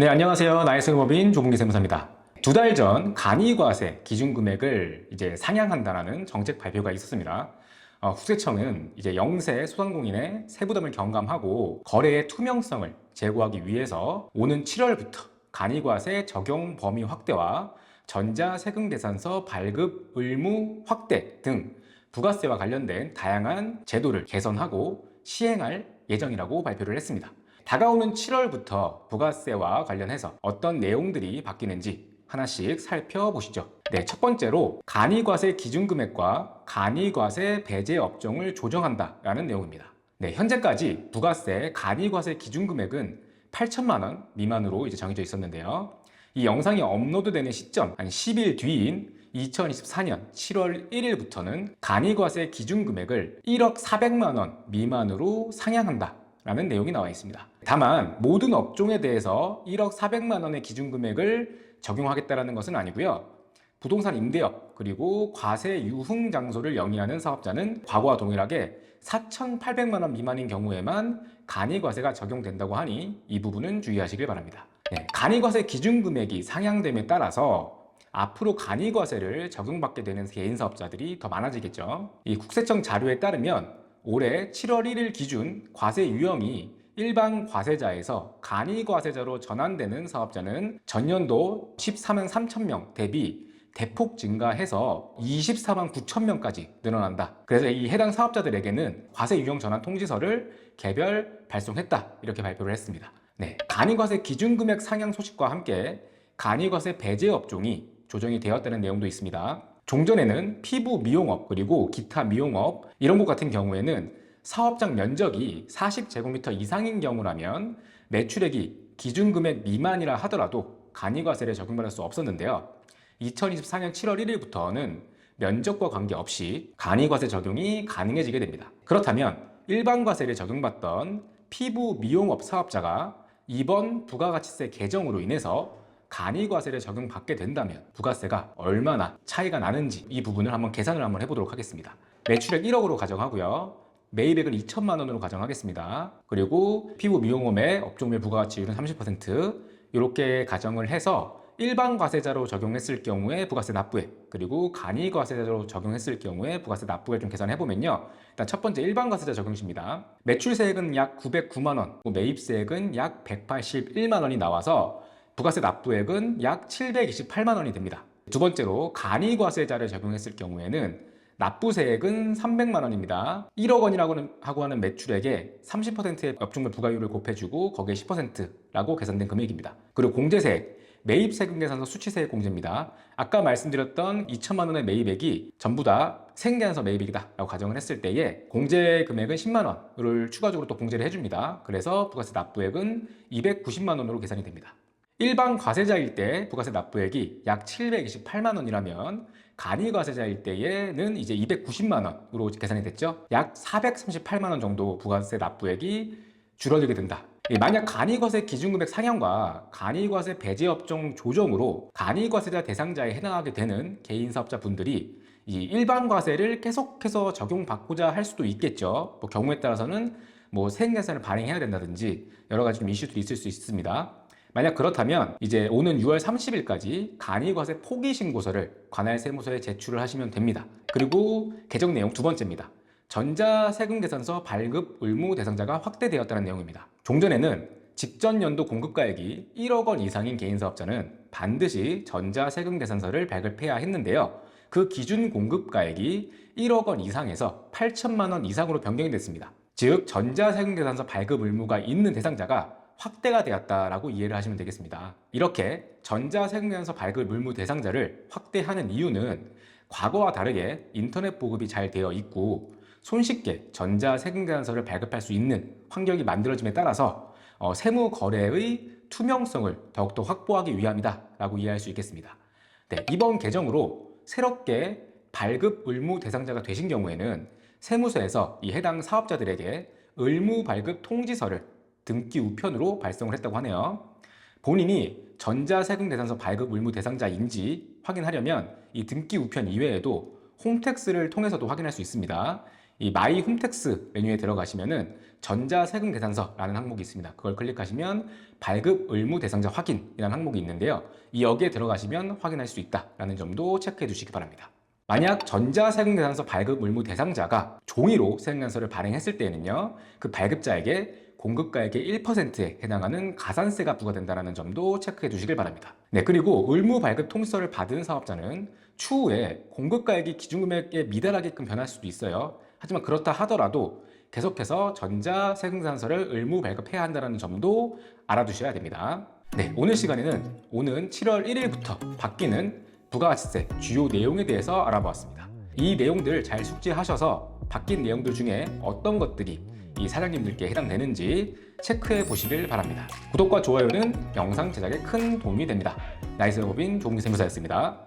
네, 안녕하세요. 나이스법인 조문기 세무사입니다. 2달 전 간이과세 기준금액을 이제 상향한다라는 정책 발표가 있었습니다. 국세청은 이제 영세 소상공인의 세부담을 경감하고 거래의 투명성을 제고하기 위해서 오는 7월부터 간이과세 적용 범위 확대와 전자세금계산서 발급 의무 확대 등 부가세와 관련된 다양한 제도를 개선하고 시행할 예정이라고 발표를 했습니다. 다가오는 7월부터 부가세와 관련해서 어떤 내용들이 바뀌는지 하나씩 살펴보시죠. 네, 첫 번째로 간이과세 기준금액과 간이과세 배제 업종을 조정한다라는 내용입니다. 네, 현재까지 부가세 간이과세 기준금액은 8천만 원 미만으로 이제 정해져 있었는데요. 이 영상이 업로드되는 시점 한 10일 뒤인 2024년 7월 1일부터는 간이과세 기준금액을 1억 400만 원 미만으로 상향한다 라는 내용이 나와 있습니다. 다만 모든 업종에 대해서 1억 400만 원의 기준금액을 적용하겠다는 것은 아니고요. 부동산 임대업 그리고 과세 유흥 장소를 영위하는 사업자는 과거와 동일하게 4,800만 원 미만인 경우에만 간이과세가 적용된다고 하니 이 부분은 주의하시길 바랍니다. 네, 간이과세 기준금액이 상향됨에 따라서 앞으로 간이과세를 적용받게 되는 개인사업자들이 더 많아지겠죠. 이 국세청 자료에 따르면 올해 7월 1일 기준 과세 유형이 일반 과세자에서 간이과세자로 전환되는 사업자는 전년도 14만 3천 명 대비 대폭 증가해서 24만 9천 명까지 늘어난다. 그래서 이 해당 사업자들에게는 과세 유형 전환 통지서를 개별 발송했다. 이렇게 발표를 했습니다. 네, 간이과세 기준금액 상향 소식과 함께 간이과세 배제 업종이 조정이 되었다는 내용도 있습니다. 종전에는 피부 미용업 그리고 기타 미용업 이런 곳 같은 경우에는 사업장 면적이 40제곱미터 이상인 경우라면 매출액이 기준금액 미만이라 하더라도 간이과세를 적용받을 수 없었는데요. 2024년 7월 1일부터는 면적과 관계없이 간이과세 적용이 가능해지게 됩니다. 그렇다면 일반 과세를 적용받던 피부 미용업 사업자가 이번 부가가치세 개정으로 인해서 간이과세를 적용받게 된다면 부가세가 얼마나 차이가 나는지 이 부분을 한번 계산을 한번 해보도록 하겠습니다. 매출액 1억으로 가정하고요. 매입액은 2천만 원으로 가정하겠습니다. 그리고 피부 미용업의 업종별 부가가치율은 30% 이렇게 가정을 해서 일반 과세자로 적용했을 경우에 부가세 납부액 그리고 간이과세자로 적용했을 경우에 부가세 납부액 좀 계산해보면요. 일단 첫 번째 일반 과세자 적용시입니다. 매출세액은 약 909만 원, 매입세액은 약 181만 원이 나와서 부가세 납부액은 약 728만 원이 됩니다. 두 번째로 간이과세자를 적용했을 경우에는 납부세액은 300만 원입니다. 1억 원이라고 하는 매출액에 30%의 업종별 부가율을 곱해주고 거기에 10%라고 계산된 금액입니다. 그리고 공제세액, 매입세금 계산서 수취세액 공제입니다. 아까 말씀드렸던 2천만 원의 매입액이 전부 다 생계산서 매입액이다 라고 가정을 했을 때에 공제 금액은 10만 원을 추가적으로 또 공제를 해줍니다. 그래서 부가세 납부액은 290만 원으로 계산이 됩니다. 일반 과세자일 때 부가세 납부액이 약 728만 원이라면 간이과세자일 때에는 이제 290만 원으로 계산이 됐죠. 약 438만 원 정도 부가세 납부액이 줄어들게 된다. 만약 간이과세 기준금액 상향과 간이과세 배제 업종 조정으로 간이과세자 대상자에 해당하게 되는 개인사업자 분들이 이 일반 과세를 계속해서 적용받고자 할 수도 있겠죠. 경우에 따라서는 세액계산을 발행해야 된다든지 여러 가지 좀 이슈들이 있을 수 있습니다. 만약 그렇다면 이제 오는 6월 30일까지 간이과세 포기 신고서를 관할 세무서에 제출을 하시면 됩니다. 그리고 개정 내용 두 번째입니다. 전자세금계산서 발급 의무 대상자가 확대되었다는 내용입니다. 종전에는 직전 연도 공급가액이 1억 원 이상인 개인사업자는 반드시 전자세금계산서를 발급해야 했는데요. 그 기준 공급가액이 1억 원 이상에서 8천만 원 이상으로 변경이 됐습니다. 즉 전자세금계산서 발급 의무가 있는 대상자가 확대가 되었다라고 이해를 하시면 되겠습니다. 이렇게 전자세금계산서 발급 의무 대상자를 확대하는 이유는 과거와 다르게 인터넷 보급이 잘 되어 있고 손쉽게 전자세금계산서를 발급할 수 있는 환경이 만들어짐에 따라서 세무 거래의 투명성을 더욱더 확보하기 위함이다 라고 이해할 수 있겠습니다. 네, 이번 개정으로 새롭게 발급 의무 대상자가 되신 경우에는 세무서에서 이 해당 사업자들에게 의무 발급 통지서를 등기 우편으로 발송을 했다고 하네요. 본인이 전자세금계산서 발급 의무 대상자인지 확인하려면 이 등기 우편 이외에도 홈택스를 통해서도 확인할 수 있습니다. 이 마이 홈택스 메뉴에 들어가시면은 전자세금 계산서라는 항목이 있습니다. 그걸 클릭하시면 발급 의무 대상자 확인이라는 항목이 있는데요. 이 여기에 들어가시면 확인할 수 있다라는 점도 체크해 두시기 바랍니다. 만약 전자세금계산서 발급 의무 대상자가 종이로 세금계산서를 발행했을 때에는요, 그 발급자에게 공급가액의 1%에 해당하는 가산세가 부과된다는 점도 체크해 두시길 바랍니다. 네, 그리고 의무 발급 통지서를 받은 사업자는 추후에 공급가액이 기준금액에 미달하게끔 변할 수도 있어요. 하지만 그렇다 하더라도 계속해서 전자세금계산서를 의무 발급해야 한다는 점도 알아두셔야 됩니다. 네, 오늘 시간에는 오는 7월 1일부터 바뀌는 부가가치세 주요 내용에 대해서 알아보았습니다. 이 내용들 잘 숙지하셔서 바뀐 내용들 중에 어떤 것들이 이 사장님들께 해당되는지 체크해 보시길 바랍니다. 구독과 좋아요는 영상 제작에 큰 도움이 됩니다. 나이스법인 조문기 세무사였습니다.